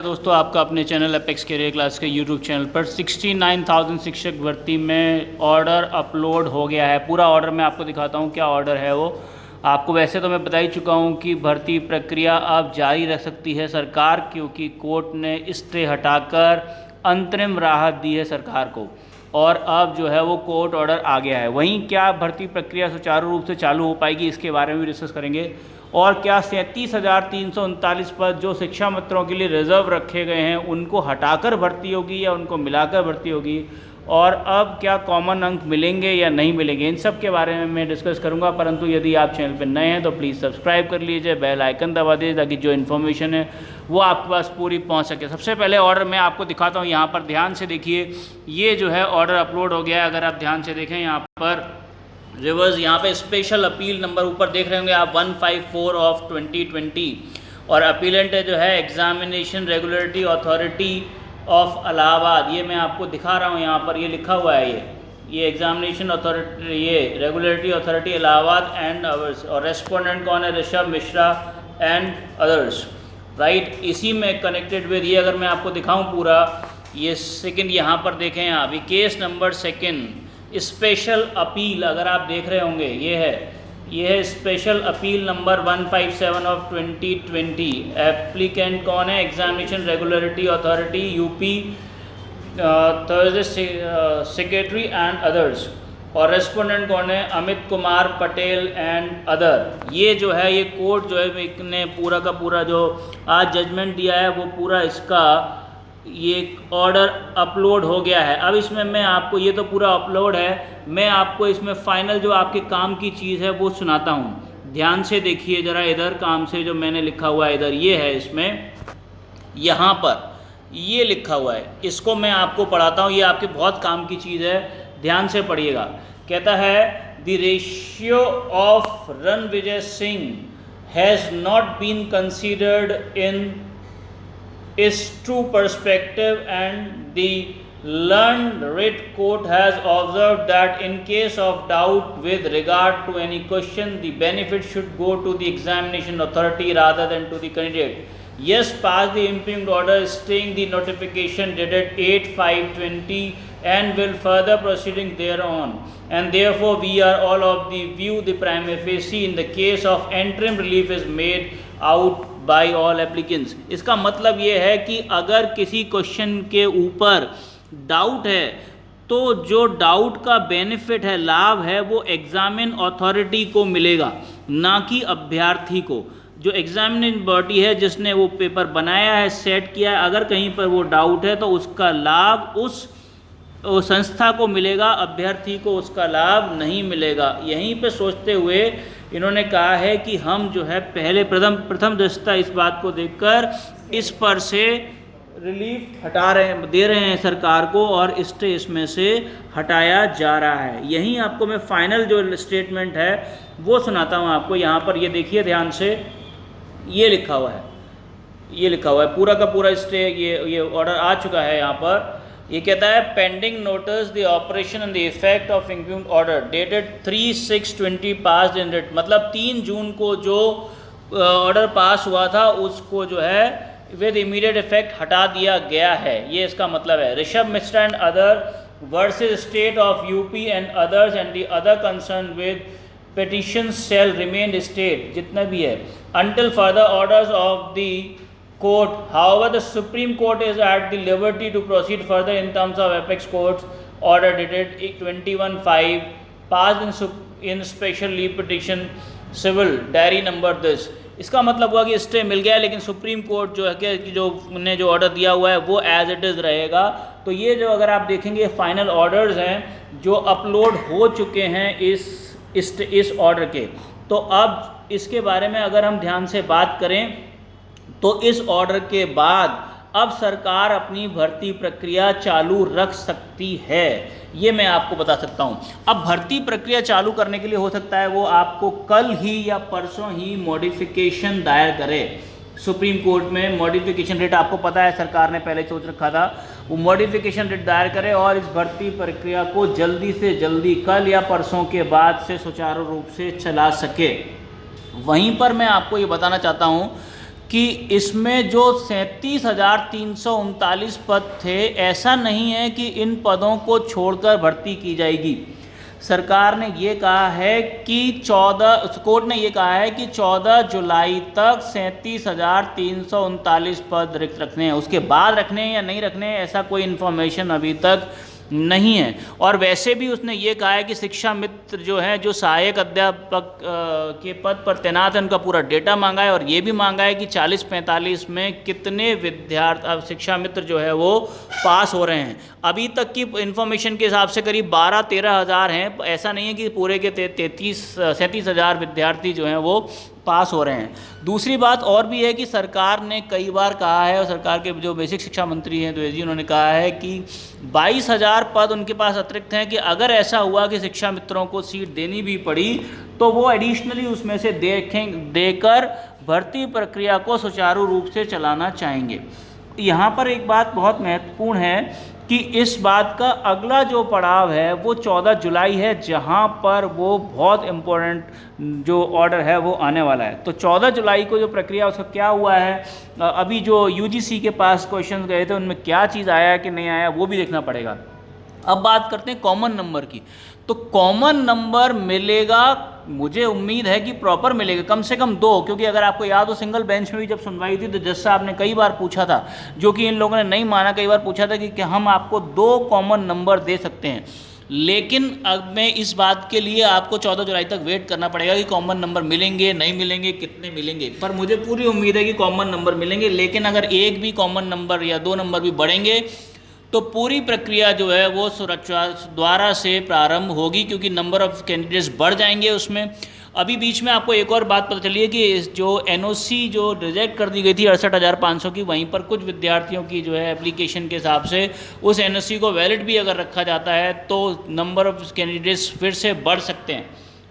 दोस्तों, आपका अपने चैनल अपेक्स कैरियर क्लास के यूट्यूब चैनल पर 69,000 शिक्षक भर्ती में ऑर्डर अपलोड हो गया है। पूरा ऑर्डर मैं आपको दिखाता हूँ क्या ऑर्डर है वो। आपको वैसे तो मैं बता ही चुका हूँ कि भर्ती प्रक्रिया अब जारी रख सकती है सरकार, क्योंकि कोर्ट ने स्टे हटाकर अंतरिम राहत दी है सरकार को और अब जो है वो कोर्ट ऑर्डर आ गया है। वहीं क्या भर्ती प्रक्रिया सुचारू रूप से चालू हो पाएगी, इसके बारे में भी डिस्कस करेंगे। और क्या 37,339 पद जो शिक्षा मित्रों के लिए रिजर्व रखे गए हैं उनको हटाकर भर्ती होगी या उनको मिलाकर भर्ती होगी, और अब क्या कॉमन अंक मिलेंगे या नहीं मिलेंगे, इन सब के बारे में मैं डिस्कस करूंगा। परंतु यदि आप चैनल पर नए हैं तो प्लीज़ सब्सक्राइब कर लीजिए, बेल आइकन दबा दीजिए ताकि जो इन्फॉर्मेशन है वो आपके पास पूरी पहुंच सके। सबसे पहले ऑर्डर मैं आपको दिखाता हूं, यहाँ पर ध्यान से देखिए। ये जो है ऑर्डर अपलोड हो गया है। अगर आप ध्यान से देखें यहाँ पर रिवर्स, यहाँ पे स्पेशल अपील नंबर ऊपर देख रहे होंगे आप 154 ऑफ 2020, और अपीलेंट जो है examination regulatory authority of Allahabad. ये मैं आपको दिखा रहा हूँ, यहाँ पर ये लिखा हुआ है, ये एग्जामिनेशन अथॉरिटी, ये regulatory authority Allahabad and others. और रेस्पोंडेंट कौन है? Rishabh Mishra and others, right. इसी में कनेक्टेड विद ये अगर मैं आपको दिखाऊँ पूरा, ये सेकेंड यहाँ पर देखें, यहाँ भी case number second special appeal अगर आप देख रहे होंगे, ये है special appeal number 157 of 2020। Applicant कौन है? Examination regulatory authority UP, Thursday secretary and others. और रेस्पोंडेंट कौन है? Amit Kumar Patel and other. ये जो है ये कोर्ट जो है ने पूरा का पूरा जो आज जजमेंट दिया है वो पूरा इसका ये ऑर्डर अपलोड हो गया है। अब इसमें मैं आपको, ये तो पूरा अपलोड है, मैं आपको इसमें फाइनल जो आपके काम की चीज़ है वो सुनाता हूँ। ध्यान से देखिए ज़रा, इधर काम से जो मैंने लिखा हुआ है इधर, ये है, इसमें यहाँ पर ये लिखा हुआ है, इसको मैं आपको पढ़ाता हूँ। ये आपके बहुत काम की चीज़ है, ध्यान से पढ़िएगा। कहता है the ratio of Ranvijay Singh has not been considered in is true perspective, and the learned writ court has observed that in case of doubt with regard to any question, the benefit should go to the examination authority rather than to the candidate. Yes, pass the impugned order staying the notification dated 8/5/20 and will further proceeding thereon, and therefore we are all of the view the prima facie in the case of interim relief is made out by all applicants. इसका मतलब ये है कि अगर किसी question के ऊपर doubt है तो जो डाउट का बेनिफिट है, लाभ है, वो एग्जामिन अथॉरिटी को मिलेगा, ना कि अभ्यर्थी को। जो एग्जामिनिंग बॉडी है जिसने वो पेपर बनाया है, सेट किया है, अगर कहीं पर वो डाउट है तो उसका लाभ उस संस्था को मिलेगा, अभ्यर्थी को उसका लाभ नहीं मिलेगा। यहीं पे सोचते हुए इन्होंने कहा है कि हम जो है पहले प्रथम दृष्टया इस बात को देखकर इस पर से रिलीफ दे रहे हैं सरकार को, और स्टे इसमें से हटाया जा रहा है। यहीं आपको मैं फाइनल जो स्टेटमेंट है वो सुनाता हूँ आपको। यहाँ पर ये देखिए ध्यान से, ये लिखा हुआ है, पूरा का पूरा स्टे, ये ऑर्डर आ चुका है यहाँ पर। ये कहता है pending notice the operation and the effect of impugned order dated 3/6/20 pass in writ. मतलब 3 जून को जो ऑर्डर पास हुआ था उसको जो है विद इमीडिएट इफेक्ट हटा दिया गया है, ये इसका मतलब है। Rishabh Mishra and other versus state of UP and others and the other concern with petition shall remain state, जितना भी है, until further orders of the court. However, the Supreme Court is at the liberty to proceed further in terms of apex court's order dated 21/5 passed in special leave petition civil diary number this। इसका मतलब हुआ कि stay मिल गया, लेकिन supreme court जो है कि जो ने जो ऑर्डर दिया हुआ है वो एज इट इज़ रहेगा। तो ये जो अगर आप देखेंगे फाइनल ऑर्डर्स हैं जो अपलोड हो चुके हैं इस ऑर्डर के। तो अब इसके बारे में अगर हम ध्यान से बात करें तो इस ऑर्डर के बाद अब सरकार अपनी भर्ती प्रक्रिया चालू रख सकती है, ये मैं आपको बता सकता हूँ। अब भर्ती प्रक्रिया चालू करने के लिए हो सकता है वो आपको कल ही या परसों ही मॉडिफिकेशन दायर करे सुप्रीम कोर्ट में। मॉडिफिकेशन रिट आपको पता है सरकार ने पहले सोच रखा था, वो मॉडिफिकेशन रिट दायर करे और इस भर्ती प्रक्रिया को जल्दी से जल्दी कल या परसों के बाद से सुचारू रूप से चला सके। वहीं पर मैं आपको ये बताना चाहता हूँ कि इसमें जो 37,339 पद थे, ऐसा नहीं है कि इन पदों को छोड़कर भर्ती की जाएगी। सरकार ने ये कहा है कि कोर्ट ने ये कहा है कि 14 जुलाई तक 37,339 पद रिक्त रखने हैं। उसके बाद रखने हैं या नहीं रखने हैं, ऐसा कोई इन्फॉर्मेशन अभी तक नहीं है। और वैसे भी उसने ये कहा है कि शिक्षा मित्र जो है, जो सहायक अध्यापक के पद पर तैनात है, उनका पूरा डेटा मांगा है और ये भी मांगा है कि 40-45 में कितने विद्यार्थी शिक्षा मित्र जो है वो पास हो रहे हैं। अभी तक की इन्फॉर्मेशन के हिसाब से करीब 12-13 हज़ार हैं। ऐसा नहीं है कि पूरे के 37 हज़ार विद्यार्थी जो हैं वो पास हो रहे हैं। दूसरी बात और भी है कि सरकार ने कई बार कहा है, और सरकार के जो बेसिक शिक्षा मंत्री हैं द्विवेदी जी, उन्होंने कहा है कि 22,000 पद उनके पास अतिरिक्त हैं कि अगर ऐसा हुआ कि शिक्षा मित्रों को सीट देनी भी पड़ी तो वो एडिशनली उसमें से देकर भर्ती प्रक्रिया को सुचारू रूप से चलाना चाहेंगे। यहाँ पर एक बात बहुत महत्वपूर्ण है कि इस बात का अगला जो पड़ाव है वो 14 जुलाई है, जहाँ पर वो बहुत इम्पोर्टेंट जो ऑर्डर है वो आने वाला है। तो 14 जुलाई को जो प्रक्रिया उसका क्या हुआ है, अभी जो यूजीसी के पास क्वेश्चंस गए थे उनमें क्या चीज़ आया कि नहीं आया वो भी देखना पड़ेगा। अब बात करते हैं कॉमन नंबर की। तो कॉमन नंबर मिलेगा, मुझे उम्मीद है कि प्रॉपर मिलेगा, कम से कम 2, क्योंकि अगर आपको याद हो सिंगल बेंच में भी जब सुनवाई थी तो जज साहब ने कई बार पूछा था, जो कि इन लोगों ने नहीं माना, कई बार पूछा था कि हम आपको 2 कॉमन नंबर दे सकते हैं। लेकिन अब मैं इस बात के लिए आपको 14 जुलाई तक वेट करना पड़ेगा कि कॉमन नंबर मिलेंगे नहीं मिलेंगे, कितने मिलेंगे, पर मुझे पूरी उम्मीद है कि कॉमन नंबर मिलेंगे। लेकिन अगर एक भी कॉमन नंबर या 2 नंबर भी बढ़ेंगे तो पूरी प्रक्रिया जो है वो सुरक्षा द्वारा से प्रारंभ होगी, क्योंकि नंबर ऑफ़ कैंडिडेट्स बढ़ जाएंगे उसमें। अभी बीच में आपको एक और बात पता चली है कि जो एनओसी जो रिजेक्ट कर दी गई थी 68,500 की, वहीं पर कुछ विद्यार्थियों की जो है एप्लीकेशन के हिसाब से उस एनओसी को वैलिड भी अगर रखा जाता है तो नंबर ऑफ़ कैंडिडेट्स फिर से बढ़ सकते हैं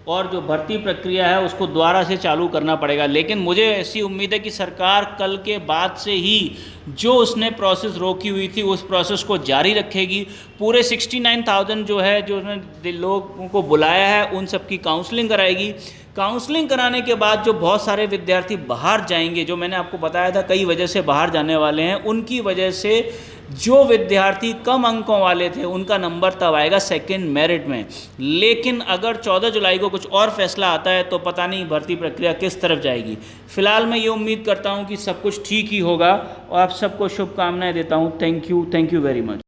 और जो भर्ती प्रक्रिया है उसको दोबारा से चालू करना पड़ेगा। लेकिन मुझे ऐसी उम्मीद है कि सरकार कल के बाद से ही जो उसने प्रोसेस रोकी हुई थी उस प्रोसेस को जारी रखेगी। पूरे 69,000 जो है, जो उसने लोगों को बुलाया है, उन सब की काउंसलिंग कराएगी। काउंसलिंग कराने के बाद जो बहुत सारे विद्यार्थी बाहर जाएंगे, जो मैंने आपको बताया था कई वजह से बाहर जाने वाले हैं, उनकी वजह से जो विद्यार्थी कम अंकों वाले थे उनका नंबर तब आएगा सेकंड मेरिट में। लेकिन अगर 14 जुलाई को कुछ और फैसला आता है तो पता नहीं भर्ती प्रक्रिया किस तरफ जाएगी। फिलहाल मैं ये उम्मीद करता हूँ कि सब कुछ ठीक ही होगा और आप सबको शुभकामनाएं देता हूँ। Thank you very much.